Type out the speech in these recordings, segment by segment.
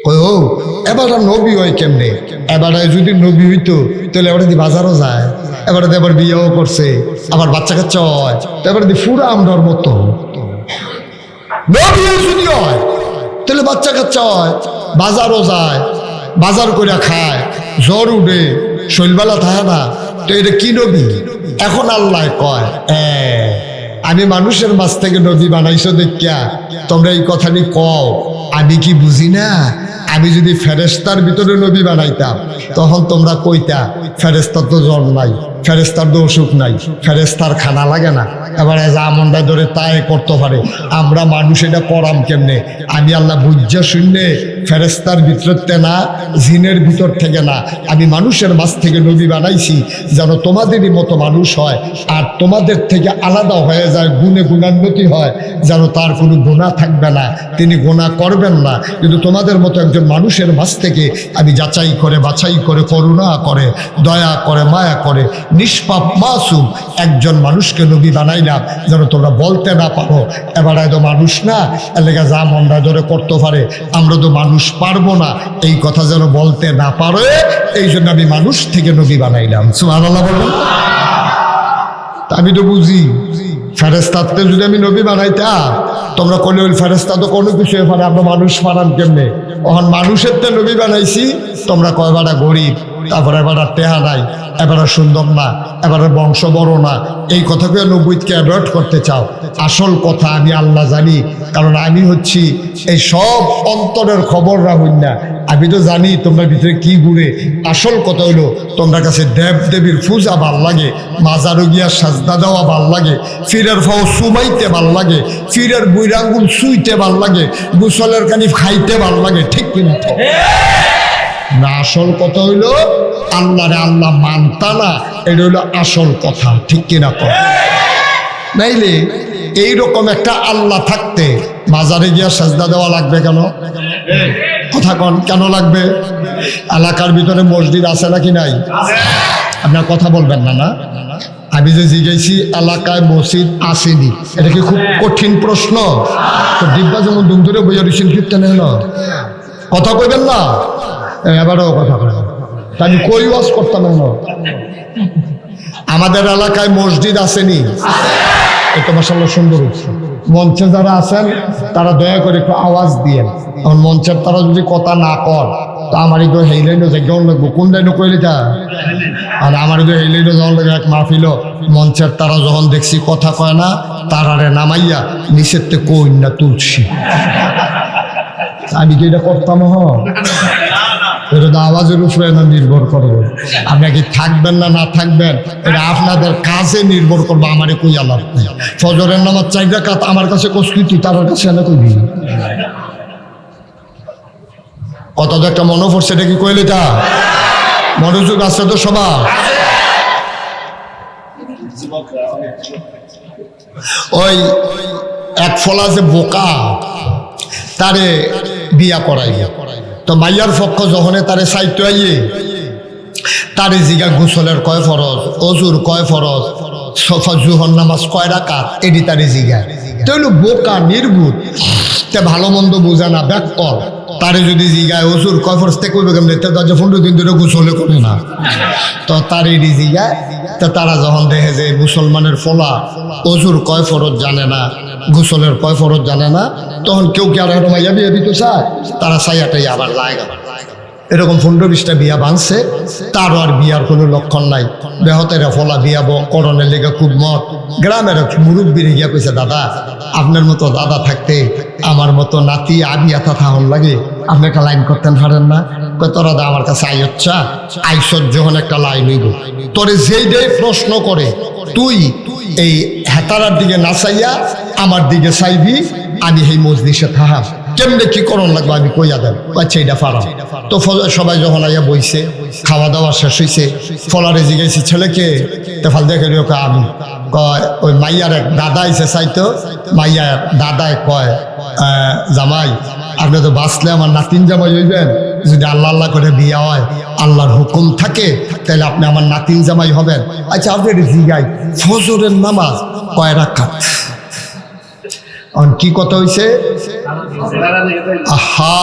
ও এবার নবী হয় কেমনে? এবার যদি নবী হইতো তাহলে এবার দি বাজারও যায়, এবার এবার বিয়েও করছে, আবার বাচ্চা কাচ্চা হয়, তো এবার দি ফুরা আমরার মতো। নবী যদি হয় তাহলে বাচ্চা কাচ্চা হয়, বাজারও যায়, বাজার করে খায়, জ্বর উঠে, শৈলবেলা থাকে না, তো এটা কি নবী? এখন আল্লাহ কয় আমি মানুষের মাঝ থেকে নবী বানাইছো দেখিয়া তোমরা এই কথাটি কও, আমি কি বুঝি না? আমি যদি ফেরেস্তার ভিতরে নবী বানাইতাম তখন তোমরা কইতা ফেরেস্তার তো জ্বর নাই, ফেরেস্তার তো অসুখ নাই, ফেরেস্তার খানা লাগে না, এবারে যা মনটা ধরে তাই করতে পারে, আমরা মানুষ এটা করাম কেমনে? আমি আল্লাহ বুঝা শূন্যে ফেরেস্তার ভিতর না, জিনের ভিতর থেকে না, আমি মানুষের মাঝ থেকে নবী বানাইছি যেন তোমাদেরই মতো মানুষ হয়, আর তোমাদের থেকে আলাদা হয়ে যায়, গুণে গুণান্বিত হয়, যেন তার কোনো গুণা থাকবে না, তিনি গুণা করবেন না, কিন্তু তোমাদের মতো একজন মানুষের মাঝ থেকে আমি যাচাই করে বাছাই করে করুণা করে দয়া করে মায়া করে নিষ্পাপ মাসুম একজন মানুষকে নবী বানাইলাম যেন তোমরা বলতে না পারো এবার তো মানুষ না, এলাকা যা মনটা ধরে করতে পারে, আমরা তো মানুষ পারবো না, এই কথা যেন বলতে না পারে, এই জন্য আমি মানুষ থেকে নবী বানাইলাম। সুবহানাল্লাহ বলুন। আমি তো বুঝি ফেরেস্তাতে যদি আমি নবী বানাইতাম তোমরা কলে ওই ফেরেস্তা তো কোনো কিছু পারে, আমরা মানুষ পারাম কেমনে? ওখান মানুষের তো নবী বানাইছি, তোমরা কয় বেড়া গরিব, তারপরে এবার টেহা নাই, এবার সুন্দর না, এবার বংশ বড় না, এই কথাকে নবীকে অ্যাভয়েড করতে চাও। আসল কথা আমি আল্লাহ জানি, কারণ আমি হচ্ছি এই সব অন্তরের খবর রাখুন না, আমি তো জানি তোমরা ভিতরে কি ঘুরে। আসল কথা হইলো তোমরা কাছে দেব দেবীর পূজা ভাল লাগে, মাজারও গিয়া সাজদা দেওয়া ভাল লাগে, ফিরের ফাও সুমাইতে ভাল লাগে, ফিরের বুইরাঙ্গুল সুইতে ভাল লাগে, গোসলের কানি খাইতে ভাল লাগে, ঠিক কিনা? না, আসল কথা হইলো আল্লাহরে আল্লাহ মানতা না, এটা হইলো আসল কথা, ঠিক কিনা? নাইলে এইরকম একটা আল্লাহ থাকতে মাজারে গিয়া সাজদা দেওয়া লাগবে কেন? কথা কন, কেন লাগবে? এলাকার ভিতরে মসজিদ আছে নাকি নাই? আপনার কথা বলবেন না? না, আমি যে জিজ্ঞাসি এলাকায় মসজিদ আসেনি, এটা কি খুব কঠিন প্রশ্ন? তো ডিব্বা যেমন দুম ধরে বইয়া রিসিন কীর্তনে হলো, কথা কইবেন না? এবারও কথা কয়, আমি কই ওয়াজ করতাম না। আমাদের এলাকায় মসজিদ আসেনি, এটা মাশাআল্লাহ সুন্দর হচ্ছে। মঞ্চে যারা আছেন তারা দয়া করে একটু আওয়াজ দিয়েন, এখন মঞ্চের তারা যদি কথা না কর তো আমারই তো হেইলাইনও যাওয়ার লাগবো, কোন লাইনও কইলে তা, আর আমারই তো হেইলাইনও যাওয়ার লাগে। এক মাহফিল মঞ্চের তারা যখন দেখছি কথা কয় না, তারারে নামাইয়া নিচের থেকে কই না তুলছি, আমি কি এটা করতাম? এটা তো আওয়াজের উপরে না নির্ভর করবো, আপনারা কি থাকবেন না না থাকবেন এটা আপনাদের কাছে নির্ভর করবো, আমারে কই আলাপ নেই। ফজরের নামাজ 4 রাকাত আমার কাছে কস্তুতি, তার কাছে এনে কইবি কত তো একটা মনে পড়ছে, এটা কি কইলে তা মনোযোগ আছে তো সবার? ওই এক ফলা যে বোকা তারে বিয়া করাই, তো মাইয়ার পক্ষ যখন তারে সাইতে আইয়ে তারে জিগা গোসলের কয় ফরজ, অজুর কয় ফরজ, জোহর নামাজ কয় রাকাত, এডি তারে জিগা। তো হইলো বোকা নির্বুধ, তে ভালো মন্দ বোঝা না, ব্যাকল। তারে যদি জিগায় অজুর কয় ফরজ তে কইবে কেমনে? তে তার 15 দিন ধরে গোসলে করে না, তো তার এডি জিগায়। তা তারা যখন দেখে যে মুসলমানের ফলা অজুর কয় ফরজ জানে না, গোসলের কয় ফরজ জানে না, তখন কেউ কি আর মাইয়া বিয়ে দিতে চায়? তারা চাইয়াটাই আবার জায়গা এরকম 15-20টা বিয়া ভাঙছে, তারও আর বিয়ার কোনো লক্ষণ নাই। বেহতেরা ফলা বিয়া করণের লেগে খুব মত। গ্রামের মুরব্বীরে গিয়া কইছে, দাদা আপনার মতো দাদা থাকতে আমার মতো নাতি আবি এথা থাহন লাগে, আপনি একটা লাইন করতেন পারেন না? তোরা দা আমার কাছে আইচ্ছা আইসর যখন একটা লাইন হইব, তোরে যেইটাই প্রশ্ন করে তুই এই হেতারার দিকে না চাইয়া আমার দিকে চাইবি, আমি এই মজলিসে থাহাম, কেমনে কি করণ লাগবে আমি কইয়া দেব। আচ্ছা এটা পারাম। তো সবাই যখন আইয়া বইছে, খাওয়া দাওয়া শেষ হয়েছে, ফলারে জিগাইছি ছেলেকে, তো ফাল দেখে ওকে আমি কয় ওই মাইয়ার এক দাদা আইসে চাইতো, মাইয়ার দাদায় কয় জামাই আপনি তো বাঁচলে আমার নাতিন জামাই হইবেন, যদি আল্লাহ আল্লাহ করে বিয়া হয়, আল্লাহর হুকুম থাকে, তাহলে আপনি আমার নাতিন জামাই হবেন। আচ্ছা আপনি জিগাই ফজরের নামাজ কয় রাকাত? কি কথা হইছে? আহা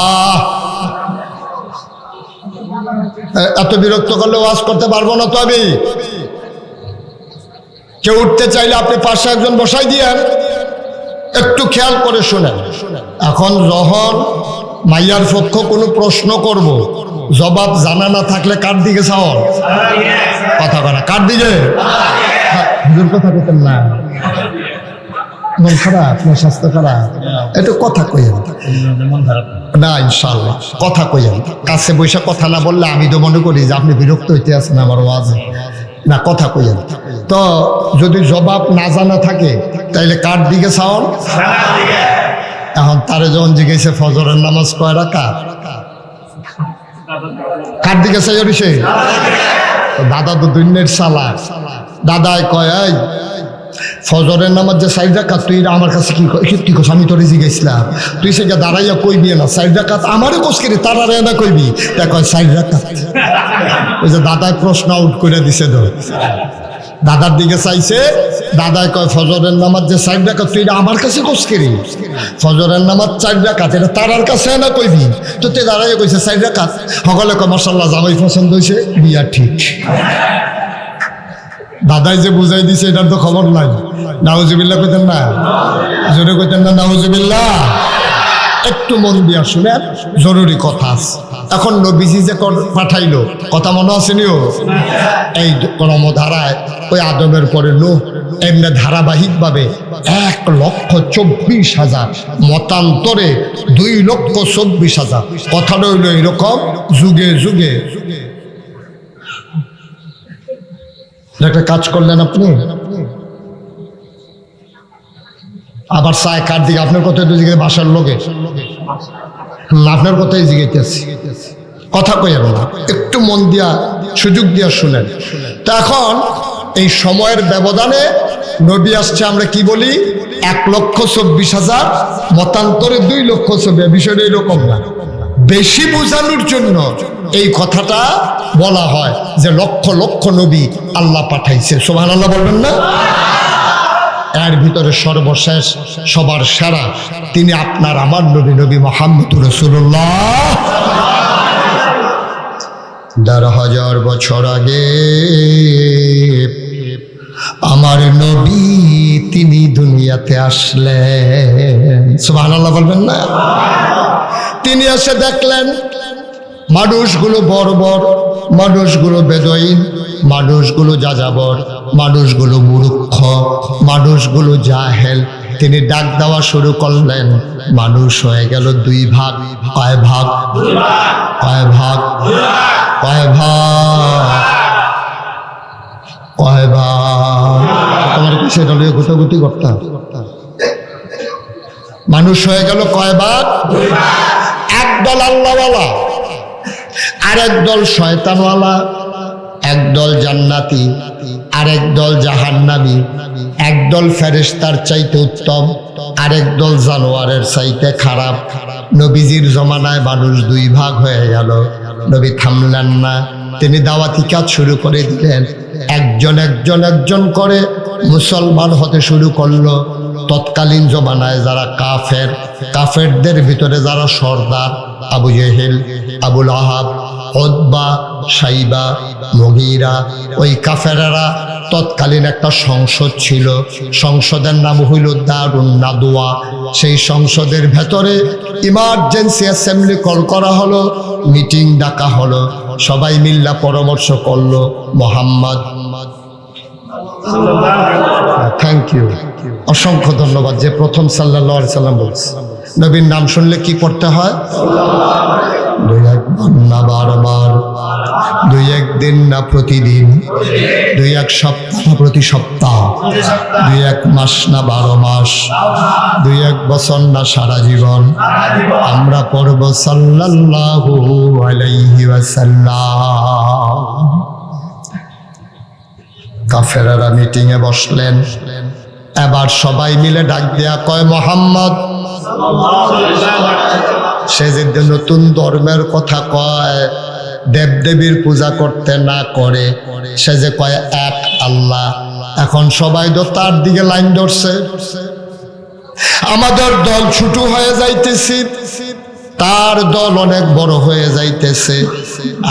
এত বিরক্ত করলে ওয়াজ করতে পারবো না তো আমি। কেউ উঠতে চাইলে আপনি পাশে একজন বসাই দিয়েন, একটু খেয়াল করে শোনেন। এখন যখন মাইয়ার পক্ষ কোনো প্রশ্ন করব, জবাব জানা না থাকলে কার দিকে চাওয়ার কথা করা, কার দিকে? কথা বলতেন না, মন খারাপ না স্বাস্থ্য খারাপ, একটু কথা কইেন না, ইনশাল্লাহ কথা কইেন। কাছে বৈশা কথা না বললে আমি তো মনে করি যে আপনি বিরক্ত হইতে আছেন আমার ওয়াজে, না কথা কইেন। তো যদি জবাব না জানা থাকে তাইলে কার দিকে চাওয়ান? এখন তারে যখন জিজ্ঞেসে ফজরের নামাজ কয় রাকাত, কার দিকে চাই সে? দাদা তো দুনিয়ার সালা, দাদাই কয় এই ফজরের নামাজ যে 4 রাকাত, তুই আমার কাছে কি কস? আমি তোরে জিজ্ঞেসলাম, তুই সেটা দাঁড়াইয়া কইবি না 4 রাকাত, আমারও কোস করি তারা না কইবি, তা কয় 4 রাকাত। ওই যে দাদাই প্রশ্ন আউট করে দিছে, ধর দাদার দিকে চাইছে, দাদাই কয় ফজরের নামাজ যে 4 রাকাত, তুই আমার কাছে কোস করি? ফজরের নামাজ 4 রাকাত, এটা তারার কাছে না কইবি, তো তুই দাঁড়াইয়া কইছে 4 রাকাত। সকলে কয় মাশাআল্লাহ, জামাই পছন্দ হয়েছে, বিয়া ঠিক। দাদাই যে বুঝাই দিছে এটার তো খবর নাই। নাউজুবিল্লাহ কইতেন না, জোরে কইতেন না নাউজুবিল্লাহ। একটু মন দিয়া শুনেন, জরুরি কথা। এখন নবীজি যে পাঠাইলো, কথা মনে আছে নিও? এই ক্রমধারায় ওই আদমের পরে নূহ, এমনি ধারাবাহিকভাবে 1,24,000, মতান্তরে 2,24,000। কথাটা হইল এরকম, যুগে যুগে একটা কাজ করলেন আপনি, আবার চায় কার দিকে? আপনার কথাই তো জিজ্ঞেস, বাসার লোকে আপনার কথাই জিজ্ঞেস, কথা কইেন না, একটু মন দিয়া সুযোগ দিয়া শুনেন। তো এখন এই সময়ের ব্যবধানে নবী আসছে, আমরা কি বলি 1,24,000, মতান্তরে 2,24,000। বিষয়টা এরকম না, বেশি বোঝানোর জন্য এই কথাটা বলা হয় যে লক্ষ লক্ষ নবী আল্লাহ পাঠাইছে। সুবহানাল্লাহ বলবেন না? এর ভিতরে সর্বশেষ সবার সেরা তিনি আপনার আমার নবী, নবী মুহাম্মদুর রাসূলুল্লাহ। 1,000 বছর আগে আমার নবী তিনি দুনিয়াতে আসলেন। সুবহানাল্লাহ বলবেন না? তিনি এসে দেখলেন মানুষগুলো বর্বর, মানুষগুলো বেদইন, মানুষগুলো যাযাবর, মানুষগুলো মূর্খ, মানুষগুলো জাহেল। তিনি ডাক দেওয়া শুরু করলেন, মানুষ হয়ে গেল 2 ভাগ। কয় ভাগ? কয় ভাগ? কয় ভাগ? কয় ভাগ? তোমার কি সেটা নিয়ে গোটাগুটি করতাম? মানুষ হয়ে গেল কয় ভাগ? একদল আল্লাহওয়ালা, আরেক দল শয়তানওয়ালা, একদল জান্নাতি, আরেক দল জাহান্নামী, একদল ফেরেশতার চাইতে উত্তম, আরেক দল জানোয়ারের চাইতে খারাপ। নবীজির জমানায় মানুষ 2 ভাগ হয়ে গেল। নবী থামলেন না, তিনি দাওয়াতি কাজ শুরু করে দিলেন। একজন একজন একজন করে মুসলমান হতে শুরু করলো। তৎকালীন জমানায় যারা কাফের, কাফেরদের ভিতরে যারা সর্দার, আবু জেহেল, আবুল আহাব, উতবা, সাইবা, মুগীরা, ওই কাফেরেরা তৎকালীন একটা সংসদ ছিল, সংসদের নাম হইল দারুন নাদওয়া। সেই সংসদের ভেতরে ইমার্জেন্সি অ্যাসেম্বলি কল করা হলো, মিটিং ডাকা হলো, সবাই মিল্লা পরামর্শ করলো মুহাম্মদ। থ্যাংক ইউ, অসংখ্য ধন্যবাদ। যে প্রথম সাল্লাল্লাহু আলাইহি সাল্লাম বলছে, নবীর নাম শুনলে কি পড়তে হয়? 2-1 না বারবার, 2-1 দিন না প্রতিদিন, 2-1 সপ্তাহ না প্রতি সপ্তাহ, 2-1 মাস না 12 মাস, 2-1 বছর না সারা জীবন আমরা পড়ব সাল্লাল্লাহু আলাইহি ওয়াসাল্লাম। কাফেররা মিটিংয়ে বসলেন। এবার সবাই মিলে ডাক দিয়া কয়, মুহাম্মদ। সে যে নতুন ধর্মের কথা কয়, দেবদেবীর পূজা করতে না করে, সে যে কয় এক আল্লাহ। এখন সবাই তো তার দিকে লাইন ধরছে। আমাদের দল ছুটু হয়ে যাইতেছি, তার দল অনেক বড় হয়ে যাইতেছে।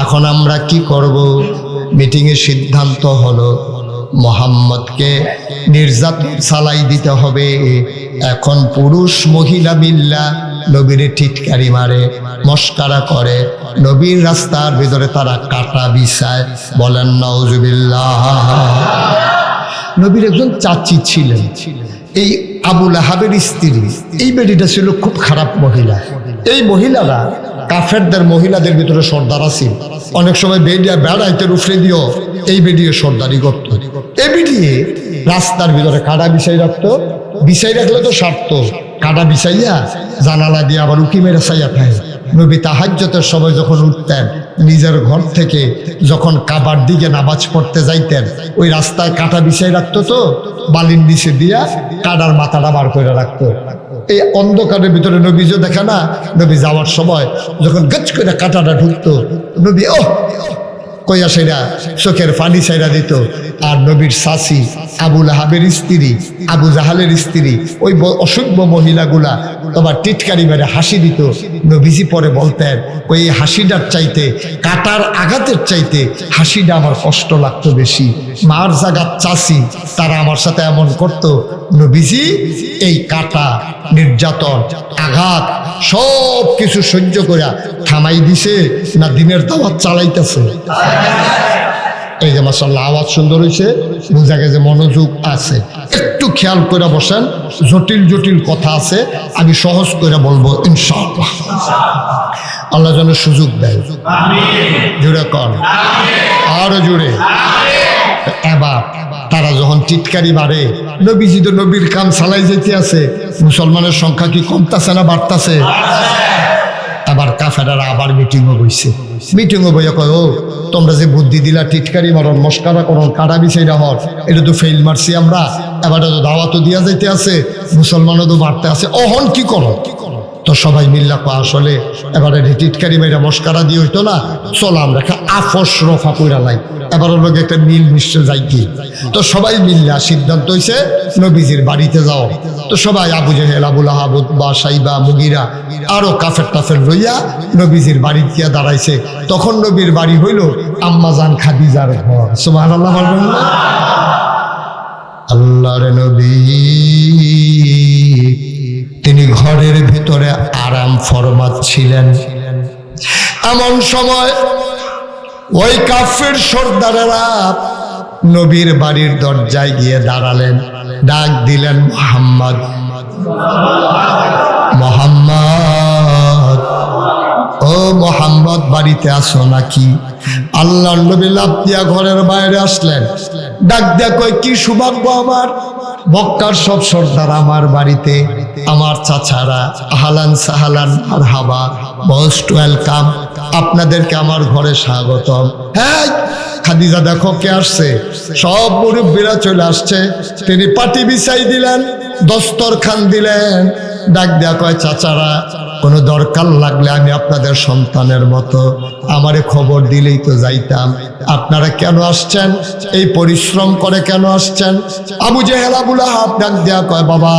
এখন আমরা কি করব? মিটিংয়ে সিদ্ধান্ত হলো মোহাম্মদকে নির্যাতন চালাই দিতে হবে। এখন পুরুষ মহিলা মিল্লা নবীরে টিটকারি মারে, মস্কারা করে, নবীর রাস্তার ভিতরে তারা কাটা বিছায়। বলেন নাউজুবিল্লাহ। নবীর একজন চাচি ছিলেন, এই আবু লাহাবের স্ত্রী। এই বেটিটা ছিল খুব খারাপ মহিলা। এই মহিলারা কাফেরদের মহিলাদের ভিতরে সর্দার আছিল। অনেক সময় বেড়াইতে উফরে দিও এই বেডিয়ে সর্দারি করতো। এই বেডিয়ে রাস্তার ভিতরে কাটা বিছাই রাখতো। বিছাই রাখলে তো সারত, কাটা বিছাইয়া জানালা দিয়ে আবার উকি মেরে চাইয়া থাকে। নবী তাহাজ্জুদের সময় যখন উঠতেন, নিজের ঘর থেকে যখন কাবার দিকে নামাজ পড়তে যাইতেন, ওই রাস্তায় কাটা বিছাই রাখতো, তো বালির নিচে দিয়া কাটার মাথাটা বার করে রাখতো। এই অন্ধকারের ভিতরে নবীজও দেখে না, নবী যাওয়ার সময় যখন গচ করে কাটাটা ঢুকতো, নবী ও কইয়া সেরা চোখের পানি ছাইরা দিত। আর নবীর শাসি আবু লাহাবের স্ত্রী, আবু জাহালের স্ত্রী, ওই অসভ্য মহিলাগুলা তোমার টিটকারি মেরে হাসি দিত। নবীজি পরে বলতেন, ওই হাসিটার চাইতে, কাটার আঘাতের চাইতে হাসিটা আমার কষ্ট লাগতো বেশি। মার জাগাত চাষি তারা আমার সাথে এমন করত। নবীজি এই কাটা, নির্যাতন, আঘাত সব কিছু সহ্য করে থামাই দিছে না দিনের দাওয়াত চালাইতেছে? এই যে মাশাআল্লাহ আওয়াজ সুন্দর হয়েছে, বোঝা গেছে মনোযোগ আছে। একটু খেয়াল করে বসেন, জটিল জটিল কথা আছে, আমি সহজ করে বলবো ইনশাআল্লাহ। আল্লাহ যেন সুযোগ দেয়। জুড়ে কর, আরো জুড়ে। এবার তারা যখন টিটকারি মারে, নবীজি তো নবীর কাম চালাই যেতে আছে, মুসলমানের সংখ্যা কি কমতাছে না বাড়তাছে? আবার কাফেরারা আবার মিটিংও বইছে। মিটিংও বইয়া কয়, ও তোমরা যে বুদ্ধি দিলা টিটকারি মারন, মস্কারা করন, কাটা বিছাইরা হন, এটা তো ফেল মারছি আমরা। এবার তো দাওয়াতও দিয়া যাইতে আছে, মুসলমানও তো বাড়তে আছে, অহন কি করো? তো সবাই মিল্লা কয়, আসলে এবারে টিটকারি মেয়েরা মস্কারা দিয়ে হইতো না, চলো আমরা একটা আপস রফা কইরা লাই, এবার ওর লোক একটা মিল মিশে যাই কি। তো সবাই মিল্লা সিদ্ধান্ত হয়েছে নবীজির বাড়িতে যাও। তো সবাই আবু জেহেল, আবু লাহাব, উতবা, সাইবা, মুগিরা আরো কাফের টাফের লইয়া নবীজির বাড়ি গিয়া দাঁড়াইছে। তখন নবীর বাড়ি হইল আম্মাজান খাদিজার ঘর। সুবহানাল্লাহ বলবেন না? আল্লাহর নবী তিনি ঘরের ভিতরে আরাম ফরমাচ্ছিলেন। এমন সময় ওই কাফের সর্দারেরা নবীর বাড়ির দরজায় গিয়ে দাঁড়ালেন, ডাক দিলেন, মুহাম্মদ, মুহাম্মদ, ও মুহাম্মদ বাড়িতে আসো নাকি? আল্লাহর নবী লাফ দিয়া ঘরের বাইরে আসলেন। ডাক দিয়া কয়, কি সৌভাগ্য আমার, মক্কার সব সর্দার আমার বাড়িতে, আমার চাচারা, আহলান সাহালান মারহাবা, মোস্ট ওয়েলকাম, আপনাদেরকে আমার ঘরে স্বাগতম। হ্যাঁ খাদিজা দেখো কে আসছে, সব মুরব্বীরা চলে আসছে। তিনি পাটি বিছাই দিলেন, দস্তরখান দিলেন। ডাক দেয়া কয়, চাচারা কোনো দরকার লাগলে আমি আপনাদের সন্তানের মতো, আমারে খবর দিলেই তো যাইতাম। আপনারা কেন আসছেন, এই পরিশ্রম করে কেন আসছেন? আবু জেহেল, আবু লাহাব ডাক দেয়া কয়, বাবা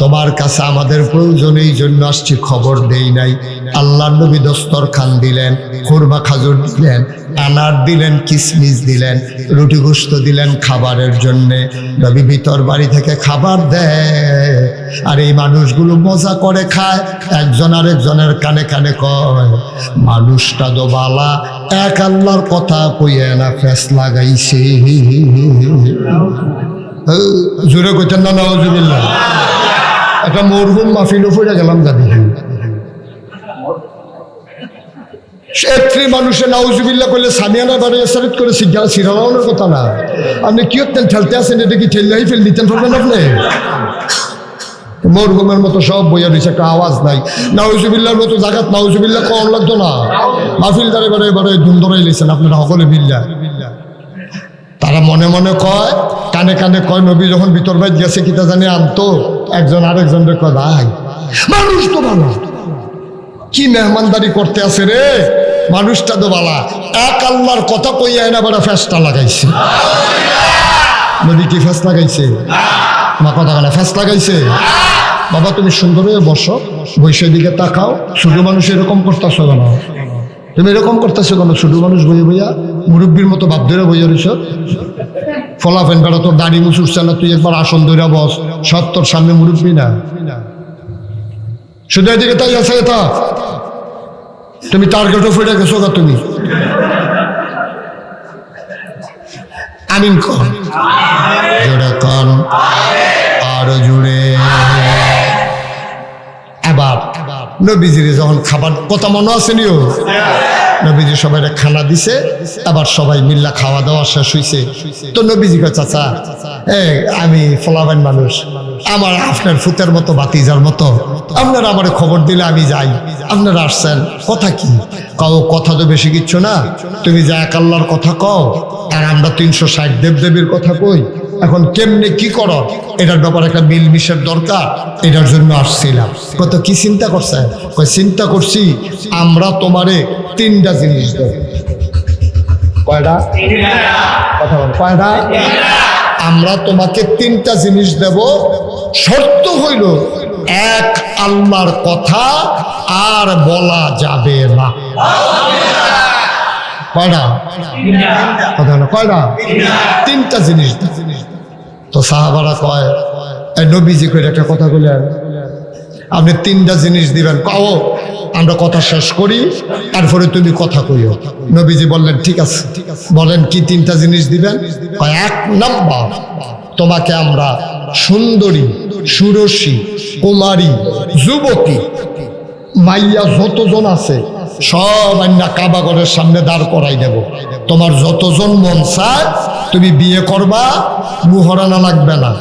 তোমার কাছে আমাদের প্রয়োজন, এই জন্য আসছি, খবর দেই নাই। আল্লাহর নবী দস্তরখান দিলেন, খুরমা খাজুর দিলেন, আনার দিলেন, কিসমিস দিলেন, রুটি গোশত দিলেন খাবারের জন্যে। নবী ভিতর বাড়ি থেকে খাবার দেয়, আর এই মানুষগুলো মজা করে খায়। একজন আরেকজনের কানে কানে কয়, মানুষটা তো বালা, এক আল্লাহর কথা কইয়া না ফেস লাগাইছে। জোরে কইতেন না নাউজুবিল্লাহ? একটা মরহুম মাহফিলও পড়ে গেলাম গাদি। মানুষের নাউজুবিল্লাহ করলে সামিয়ানা বাড়ি এসারিত করে সিরানোর কথা না। আপনি কি করতেন, ঠেলতে আসেন, এটা কি ঠেললেই ফেল দিতেন পারবেন আপনি? মরহুমের মতো সব বইয়া দিচ্ছে, একটা আওয়াজ নাই। নাউজুবিল্লাহর মতো জাগাত নাউজুবিল্লাহ কম লাগতো না। মাহফিল দাঁড়ে বারে এবারে ধুম ধরাই লিখছেন আপনারা সকলে বিল্লাহ। তারা মনে মনে কয়, কানে কানে কয়, নবী যখন ভিতর বাইর গেছে কিতা জানি আনতো, একজন আরেকজনের কয়, ভাই মানুষ তো ভালো, কি মেহমানদারি করতে আছে রে, মানুষটা তো বালা, এক আল্লাহর কথা কইয়া না বড় ফেসটা লাগাইছে। নবী কি ফেস লাগাইছে? আমার কথা বলে ফেস লাগাইছে? বাবা তুমি সুন্দর হয়ে বসো, বৈশের দিকে তাকাও। ছোট মানুষ এরকম করতেছো কেন? তুমি এরকম করতেছো কেন? ছোট মানুষ বইয়ে বইয়া মুরব্বীর মতো বাপ ধরে বইয়া রইছ। ফলাফেন বেড়া তোর দাড়ি মুছুরছে না, তুই একবার আসন ধরে বস, সব তোর সামনে মুরব্বী না। শুধু এদিকে তাই আছে তা তুমি টার্গেটও ফিরে গেছো গা তুমি। আমিন কন, জোরে কন, আরো জুড়ে। এবার নবীজির যখন খাবার কথা মনে আসেনিও, নবীজি সবাই খানা দিছে, আবার সবাই মিল্লা খাওয়া দাওয়া শেষ হইছে। তো নবীজি কয় চাচা আমি ফলাবেন মানুষ, আমার আপনার ফুতের মতো বাতিজার মতো, আপনারা আমার খবর দিলে আমি যাই। আপনারা আসছেন, কথা কি কও? কথা তো বেশি কিচ্ছু না, তুমি যা এক আল্লাহর কথা কও, আর আমরা 360 দেবদেবীর কথা কই। এখন কেমনে কি করো এটার ব্যাপারে একটা মিলমিশের দরকার, এটার জন্য আসছিলাম। কত কি চিন্তা করছে? চিন্তা করছি আমরা তোমারে 3টা জিনিস দেব। কয়টা? কথা বল, কয়টা? আমরা তোমাকে 3টা জিনিস দেব, শর্ত হইল এক আল্লাহর কথা আর বলা যাবে না। কয়টা? কথা বলো, কয়টা? 3টা জিনিস। তো সাহাবারা কয় নবীজি কই একটা কথা বলেন, আপনি 3টা জিনিস দিবেন, কও আমরা কথা শেষ করি তারপরে তুমি কথা কইও। নবীজি বললেন ঠিক আছে, বলেন কি 3টা জিনিস দিবেন? 1 নাম্বার, তোমাকে আমরা সুন্দরী, সুরসী, কুমারী, যুবতী, মাইয়া যতজন আছে সব আইনা কাবাগরের সামনে দাঁড় করাই দেব। তোমার যতজন মন চায় তুমি বিয়ে করবা, মুহরানা লাগবে না,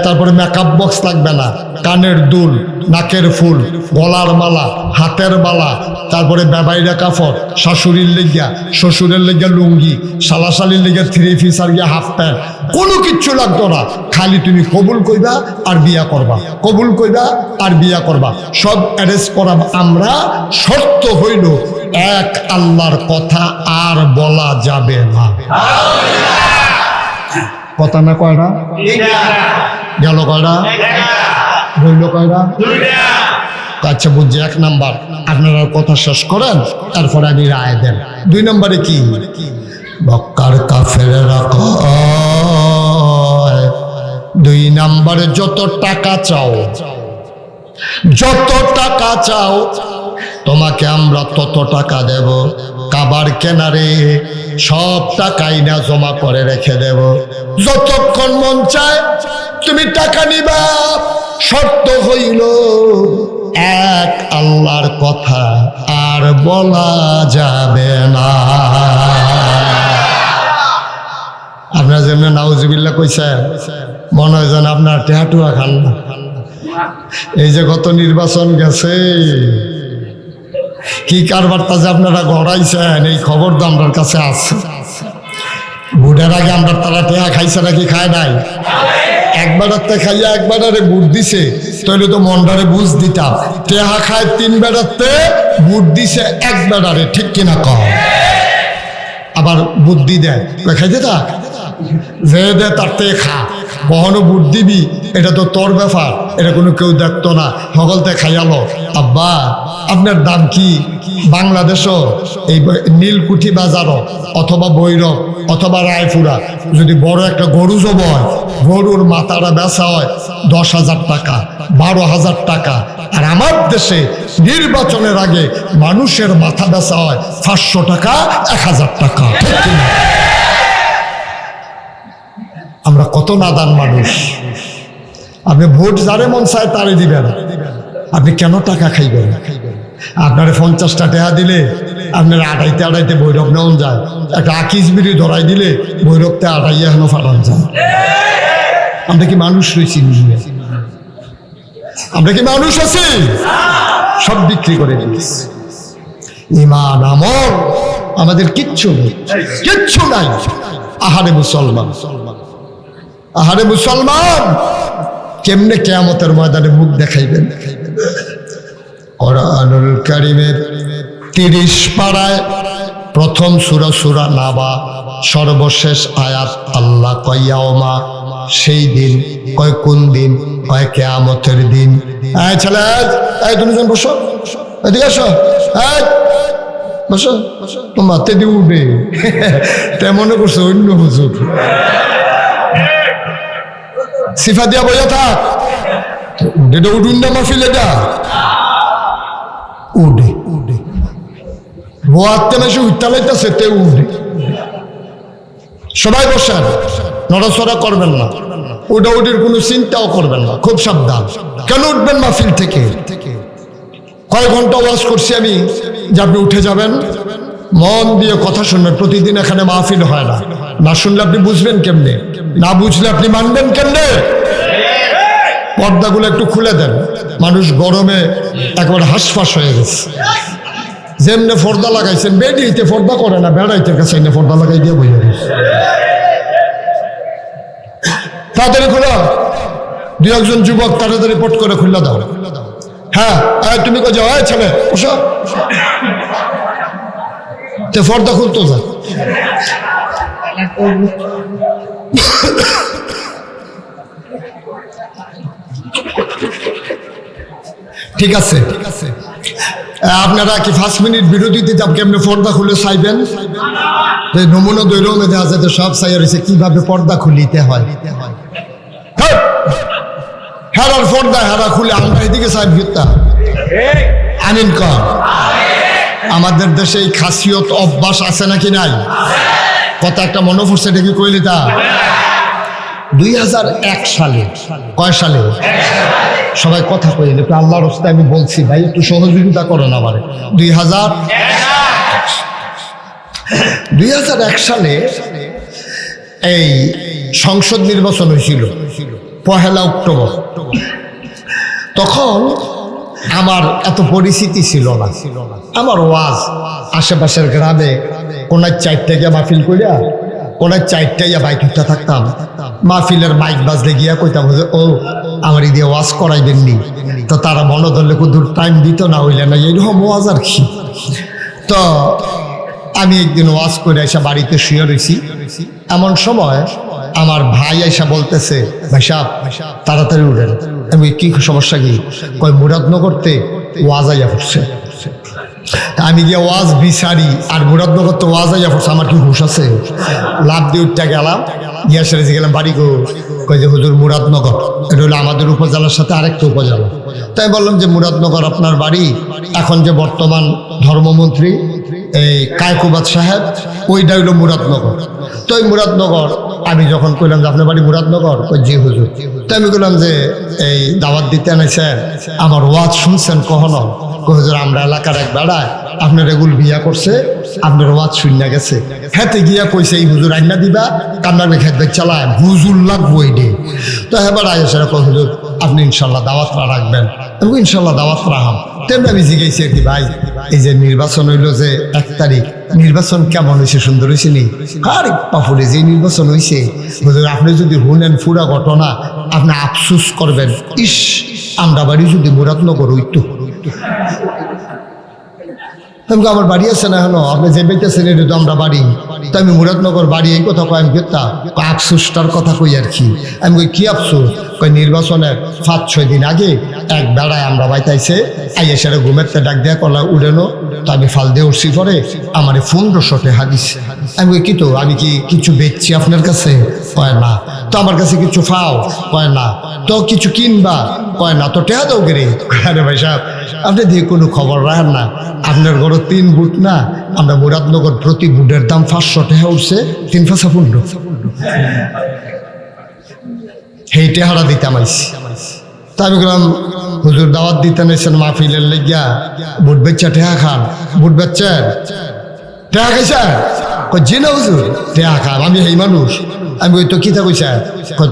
তারপরে মেকআপ বক্স লাগবে না, কানের দুল, নাকের ফুল, গলার মালা, হাতের মালা, তারপরে বেবাইরা কাপড়, শাশুড়ির লেগিয়া, শ্বশুরের লেগিয়া লুঙ্গি, শালাশালির লেগিয়া 3 পিস আর গিয়া হাফ প্যান্ট, কোনো কিচ্ছু লাগতো না। খালি তুমি কবুল কইবা আর বিয়া করবা, কবুল কইবা আর বিয়া করবা, সব অ্যারেঞ্জ করা আমরা। শর্ত হইল এক আল্লাহর কথা আর বলা যাবে না। কথা না কয়টা? গেল কয়টা? রইল কয়টা? আচ্ছা বুঝছি। 1 নাম্বার আপনারা কথা শেষ করেন, তারপরে আমি রায় দেন। 2 নম্বরে কি? মক্কার কাফেররা কয় 2 নম্বরে যত টাকা চাও, যত টাকা চাও তোমাকে আমরা তত টাকা দেব। কাবার কেনারে সব টাকাই না জমা করে রেখে দেব, যতক্ষণ মন চায় তুমি টাকা নিবা। শর্ত হইল এক আল্লাহর কথা আর বলা যাবে না। আপনার জন্য নাউজুবিল্লাহ কইছেন, মনে হয় যেন আপনার টেহাটুয়া খান না। এই যে গত নির্বাচন গেছে, কি কারবারটা যে আপনারা গড়াইছেন এই খবর তো আমার কাছে আছে। ভোটের আগে আমরা তারা টেহা খাইছে নাকি খায় নাই? একবারাতে খাইয়া একবারে বুট দিছে, তাহলে তো মন্ডারে বুঝ দিতাম। টেহা খায় 3 বেড়াতে, বুট দিছে 1 বেড়ারে, ঠিক কিনা কম? আবার বুদ্ধি দেয় খাইতে থাক, যে দে তার তে খা, কখনো বুট দিবি এটা তো তোর ব্যাপার, এটা কোনো কেউ দেখতো না, সকলতে খাইয়ালো। আব্বা আপনার দাম কি? বাংলাদেশও এই নীলকুঠি বাজারও অথবা বৈরব অথবা রায়পুরা যদি বড় একটা গরু জব হয়, গরুর মাথাটা বেচা হয় 10,000 টাকা, 12,000 টাকা। আর আমার দেশে নির্বাচনের আগে মানুষের মাথা বেচা হয় 500 টাকা, 1,000 টাকা। আমরা কত নাদান মানুষ। আপনি ভোট যারে মন চায় তারে দিবেন, আপনি কেন টাকা খাইবেন? আপনারে 50টা টাকা দিলে আপনার আড়াইতে আড়াইতে ভৈরব নেওয়া যায়, একটা আকিস বিড়ি ধরাই দিলে ভৈরবতে আড়াইয়া এখনো ফাটান যায়। আমরা কি মানুষ রয়েছি? আমরা কি মানুষ আছি? সব বিক্রি করে দিয়েছি। ইমান আমল আমাদের কিচ্ছু নেই, কিচ্ছু নাই। আহারে মুসলমান, আহারে মুসলমান, কেমনে কিয়ামতের ময়দানে মুখ দেখাইবেন? কোরআনুল কারীমের 30 পারায় প্রথম সূরা সূরা নাবা সর্বশেষ আয়াত আল্লাহ কয় ইয়াউমা সেই দিন। কয় কোন দিন? কয় কিয়ামতের দিন। এই ছেলে, এই দুজন বসো, এদিকে আসো, এই বসো। তোমার তেদি উঠবে তে মনে করছো অন্য হুজুর। সিফা দিয়া বইয়া থাক, এটা উঠুন না মাহফিল, এটা উঠে উঠে বোয়াতে মাসে উঠতে লাইতেছে তে উঠে। সবাই বসেন, নড়াচড়া করবেন না, উঠাউটির কোনো চিন্তাও করবেন না, খুব সাবধান। কেন উঠবেন মাহফিল থেকে? কয় ঘন্টা ওয়াজ করছি আমি যে আপনি উঠে যাবেন? মন দিয়ে কথা শুনবেন। প্রতিদিন এখানে মাহফিল হয় না, না শুনলে আপনি বুঝবেন কেমনে? না বুঝলে আপনি মানবেন কেমনে? পর্দাগুলো একটু খুলে দেন। মানুষ গরমে একবার হাঁসফাঁস হয়ে গেছে। যেমনে পর্দা লাগাইছেন, বেডিতে পর্দা করে না, বেড়াইতে কাছে এনে পর্দা লাগাই দিয়ে বইয়া গেছে। তাড়াতাড়ি খোলো, দু একজন যুবক তাড়াতাড়ি পট করে খুলে দাও। হ্যাঁ, তুমি কো যাও, ছেলে বসো, পর্দা খুলতো যা। ঠিক আছে, ঠিক আছে। আপনারা কি 5 মিনিট বিরতিতে যাব কেমনে পর্দা খুলে চাইবেন? নমুনা দৈরও মেধে আছে, তো সব চাই রয়েছে কিভাবে পর্দা খুলিতে হয়। হেরার পর্দা হেরা খুলে আমরা এদিকে সাহেব গীতা আনিন কর। আমাদের দেশে এই খাসিয়ত অভ্যাস আছে নাকি নাই? কত একটা মনে পড়ছে দেখি কইলি তা 2001 সালে। কয় সালে? সবাই কথা কইলেন একটু আল্লাহর রাস্তায়। আমি বলছি ভাই একটু সহযোগিতা করো না আমারে। 2001 সালে এই সংসদ নির্বাচন হয়েছিল 1 অক্টোবর। তখন আমার এত পরিচিতি ছিল না। আমার ওয়াজ আশেপাশের গ্রামে কোনার 4টা গিয়া মাহফিল করিয়া, কোনার 4টা গিয়া বাইক উঠতে থাকতাম। মাহফিলের মাইক বাজলে গিয়া কইতাম ও আমার দিয়ে ওয়াজ করাইবেননি। তো তারা মনে ধরলে কুদুর টাইম দিত না, হইলে না এইরকম ওয়াজ আর কি। তো আমি একদিন ওয়াজ করে এসে বাড়িতে শুয়ে রয়েছি। এমন সময় আমার ভাই আইসা বলতেছে, ভাই সাহেব তাড়াতাড়ি উঠেন। আমি কি সমস্যা কি? কয় মুরাদনগরতে ওয়াজ আইয়া পড়ছে। আমি গিয়ে ওয়াজ বিচারি আর মুরাদনগর তো ওয়াজ আইয়া পড়ছে, আমার কি হুশ আছে? লাভ দিয়ে উঠতে গেলাম, গিয়া সেরে গেলাম বাড়ি গো। কয় যে হুজুর মুরাদনগর, এটা হলো আমাদের উপজেলার সাথে আরেকটা উপজেলা। তাই বললাম যে মুরাদনগর আপনার বাড়ি, এখন যে বর্তমান ধর্মমন্ত্রী এই কায়কুবাদ সাহেব, ওইটা হইল মুরাদনগর। তো ওই মুরাদনগর আমি যখন কইলাম যে আপনার বাড়ি মুরাদনগর, কই জি হুজুর। তো আমি বললাম যে এই দাওয়াত দিতে আনাইছেন, আমার ওয়াজ শুনছেন কখনো? হুজুর আমরা এলাকার এক বেড়ায় আপনার এগুল বিয়া করছে, আপনার ওয়াজ শুনে গেছে। হেতে গিয়া কইছে এই হুজুর আইনা দিবা, কান্নার খেত চালায় হুজুর লাগবো এই ডে। তো এবার আইসা কই হুজুর আপনি ইনশাল্লাহ দাওয়াতরা রাখবেন। আমি ইনশাল্লাহ দাওয়াত রাখাম। তেমনি আমি জিজ্ঞাসি আর কি, ভাই এই যে নির্বাচন হইল যে 1 তারিখ, নির্বাচন কেমন হয়েছে? সুন্দর হয়েছে নি? আরে বাপুরে, যে নির্বাচন হয়েছে হুজুর আপনি যদি শুনেন পুরা ঘটনা আপনি আফসুস করবেন, ইস আমরা বাড়ি যদি মুরাদনগর হইতো। আমার বাড়ি আছে না এখনো, আপনি যে বেঁচেছেন এটা তো আমরা বাড়ি। তো আমি মুরাদনগর বাড়ি, এই কথা কয়। আমি কেতা আফসুসটার কথা কই আর কি। আমি কই কি আফসুস? কয় নির্বাচনের 5-6 দিন আগে এক বেড়ায় আমরা বাইতাইছে, আইয়া সেটা ঘুমেরতে ডাক দেয়া করলা উড়েনো। তো আমি ফাল দিয়ে উঠছি, পরে আমার 1500 টাকা দিছে। আমি কই কি তো আমি কি কিছু বেচছি আপনার কাছে? কয় না। তো আমার কাছে কিছু ফাও? কয় না। তো কিছু কিনবা? কয় না। তো টেহা দাও গেরে। আরে ভাই সাহেব আপনি দিয়ে কোনো খবর রাখেন না, আপনার ঘরে 3 বুট না, আমরা মুরাদনগর প্রতি বুটের দাম 500 টাকা উঠছে, 3 5 15। সেই টেহারা দিতাম আইসি। তা আমি বললাম হুজুর দাওয়াত দিতে নেছেন মাহফিলের লেগিয়া, বুট বেচা টেহা খান? বুট বেচছেন? টেহা খাইছেন? কই জি না হুজুর, টেহা খান। আমি এই মানুষ। আমি ওই তো কিতা কইছে?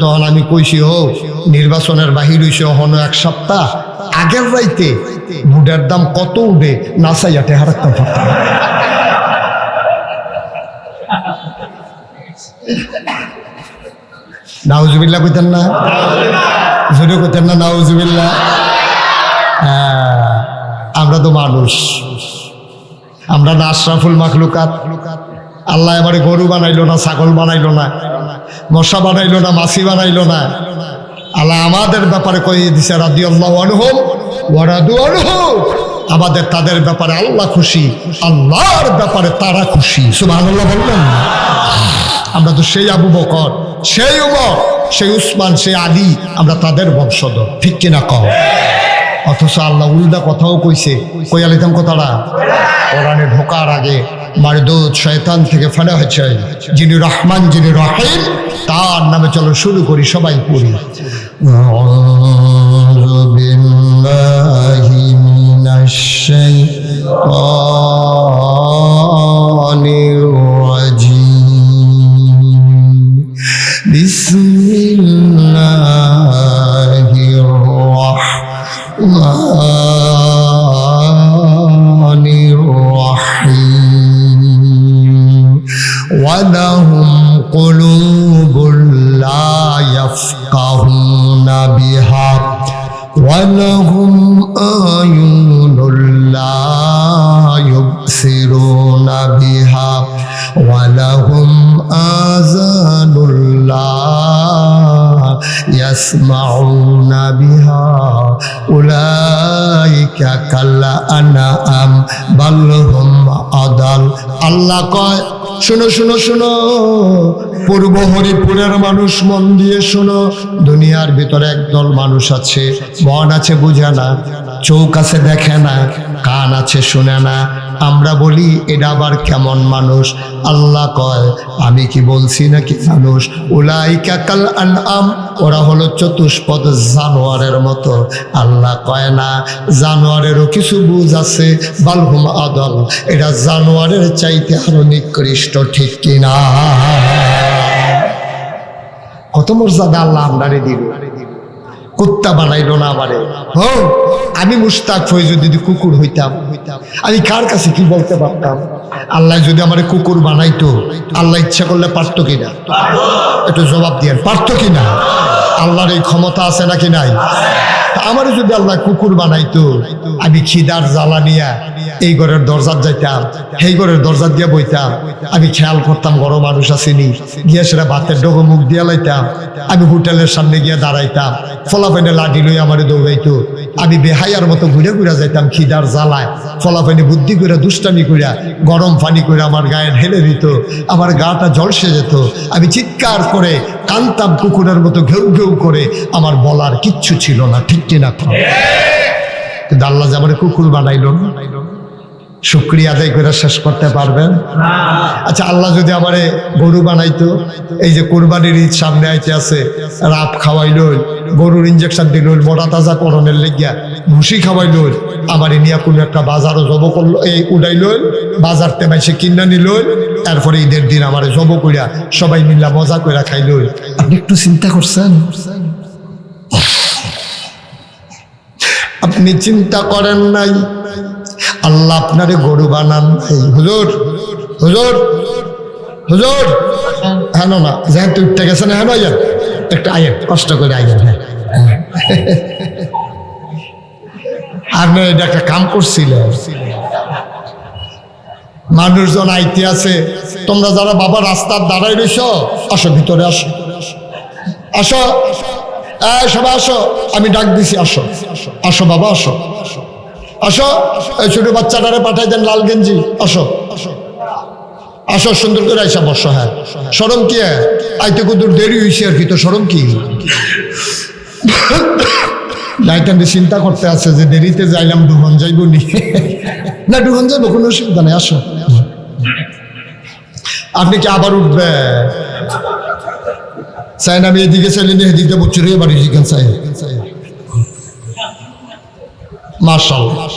তখন আমি কইছি হোক নির্বাচনের বাহির হইছে হন 1 সপ্তাহ, আগের রাইতে বুটের দাম কত উঠে না চাইয়া টেহা রাখতাম পারতাম। নাউজুবিল্লাহ কইতেন না? জোরে কইতেন না নাউজুবিল্লাহ? আমরা তো মানুষ, আমরা না আশরাফুল মাখলুকাত। আল্লাহ এবারে গরু বানাইলো না, ছাগল বানাইলো না, মশা বানাইলো না, মাছি বানাইলো না। আল্লাহ আমাদের ব্যাপারে কইয়ে দিছে রাদিয়াল্লাহু আনহুম ওয়া রাদু আনহু, আমাদের তাদের ব্যাপারে আল্লাহ খুশি, আল্লাহর ব্যাপারে তারা খুশি। সুবহানাল্লাহ বলবেন। আমরা তো সেই আবু বকর, সেই উমর, সেই উসমান, সেই আলী, আমরা তাদের বংশধর, ঠিক কিনা কও? অথচ আল্লাহ উল্টা কথাও কইছে। কই আলিতাম কথাটা? কোরআনে ঢোকার আগে মারদুদ শয়তান থেকে ফেলা হয়েছে, যিনি রহমান, যিনি রহিম, তার নামে চলো শুরু করি, সবাই পড়ি। আউযু বিল্লাহি মিনাশ শাইতানির রাজিম। বিসমিল্লাহির রাহমানির রাহিম। ওয়ালাহুম কুলুবুন লা ইয়াফকাহুনা বিহা ওয়ালাহুম আয়ুনুন লা ইউবসিরুনা বিহা ওয়ালাহুম আযানুন লা ইয়াসমাউনা বিহা উলাইকা কাল আনআম বাল হুম আদাল। আল্লাহ কয়, শোনো শোনো শোনো, পূর্ব হরিপুরের মানুষ, মন দিয়ে শোনো। দুনিয়ার ভিতরে একদল মানুষ আছে, মন আছে বুঝে না, চোখ আছে দেখে না, কান আছে শুনে না। আমরা বলি এটা আবার কেমন মানুষ? আল্লাহ কয়, আমি কি বলছি নাকি মানুষ? উলাইকা কাল আনআম, ওরা হলো চতুষ্পদ জানোয়ারের মতো। আল্লাহ কয় না, জানোয়ারেরও কিছু বুঝ আছে, বালহুম আদল, এটা জানোয়ারের চাইতে আরো নিকৃষ্ট, ঠিক কিনা? কত মর্যাদা আল্লাহ আমরারে দিল, কুত্তা বানাইলো না আমারে। আমি মুশতাক ফয়জু যদি কুকুর হইতাম, আমি কার কাছে কি বলতে পারতাম? আল্লাহ যদি আমারে কুকুর বানাইতো, আল্লাহ ইচ্ছা করলে পারতো কিনা? একটু জবাব দিয়ে, পারতো কিনা? আল্লাহর এই ক্ষমতা আছে নাকি নাই? আমারও যদি আল্লাহ কুকুর বানাইতো, আমি খিদার জ্বালা নিয়া এই ঘরের দরজার যাইতাম, সেই ঘরের দরজার দিয়া বইতাম। আমি খেয়াল করতাম ঘর মানুষ আসেনি, গিয়া সেটা ভাতের ডগো মুখ দিয়া লাইতাম। আমি হোটেলের সামনে গিয়া দাঁড়াইতাম, ফলাফাইনে লাঠি লই আমারে দৌড়াইতো। আমি বেহাইয়ার মতো ঘুরে ঘুরে যাইতাম খিদার জ্বালায়, ফলাফাইনে বুদ্ধি করে দুষ্টামি কইরা গরম পানি করে আমার গায়ে ঢেলে দিত, আমার গাটা ঝলসে যেত। আমি চিৎকার করে কান্তাম কুকুরের মতো, ঘেউ ঘেউ করে, আমার বলার কিচ্ছু ছিল না, ঠিক কিনা? কিন্তু আল্লাহ যে আমার কুকুর বানাইলো, শুকরিয়া আদায় করে শেষ করতে পারবেন? আচ্ছা, আল্লাহ যদি আমারে গরু বানাইতো, এই যে কোরবানির ঈদ সামনে আইতে আছে, রাত খাওয়াইল, গরুর ইঞ্জেকশন দিল, মোটা তাজা করণের লেগিয়া ভুসি খাওয়াইল, আমার নিয়ে কোনো একটা বাজারও জব করলো, এই উড়াইল, বাজার তেমাই সে কিনা নিল, তারপরে ঈদের দিন আমার জব কইরা সবাই মিল্লা মজা কইরা খাইল। আপনি একটু চিন্তা করছেন? আপনি চিন্তা করেন নাই আল্লাহ আপনারে গরু বানান নাই? হুজুর হুজুর হুজুর, হ্যাঁ না, যেহেতু উঠতে গেছেন, হ্যাঁ আইয়েন, একটা আইয়েন, কষ্ট করে আইয়েন। হ্যাঁ, আপনি এটা একটা কাম করছিলেন, মানুষজন আইতে আছে, তোমরা যারা বাবা রাস্তার দাঁড়াই রইছ, আসো ভিতরে, আসো আসো, সবাই আসো, আমি ডাক দিছি, আসো আসো বাবা, আসো আসো। এই ছোট বাচ্চাটারে পাঠাই দেন লাল গেঞ্জি, আসো আসো, সুন্দর করে আইসা বসো। হ্যাঁ, শরম কি? আইতে কত দেরি হয়েছে আর কি, তো শরম কি? যাইতেন চিন্তা করতে আছে যে দেরিতে যাইলাম, ডুবন যাইব নি? না, ডুবন যাইব, কোনো অসুবিধা নেই, আসো। আপনি কি আবার উঠবে চাই না? আমি এদিকে চাইলে নিয়ে এদিকে বছর বাড়ি চাই। মাশাআল্লাহ।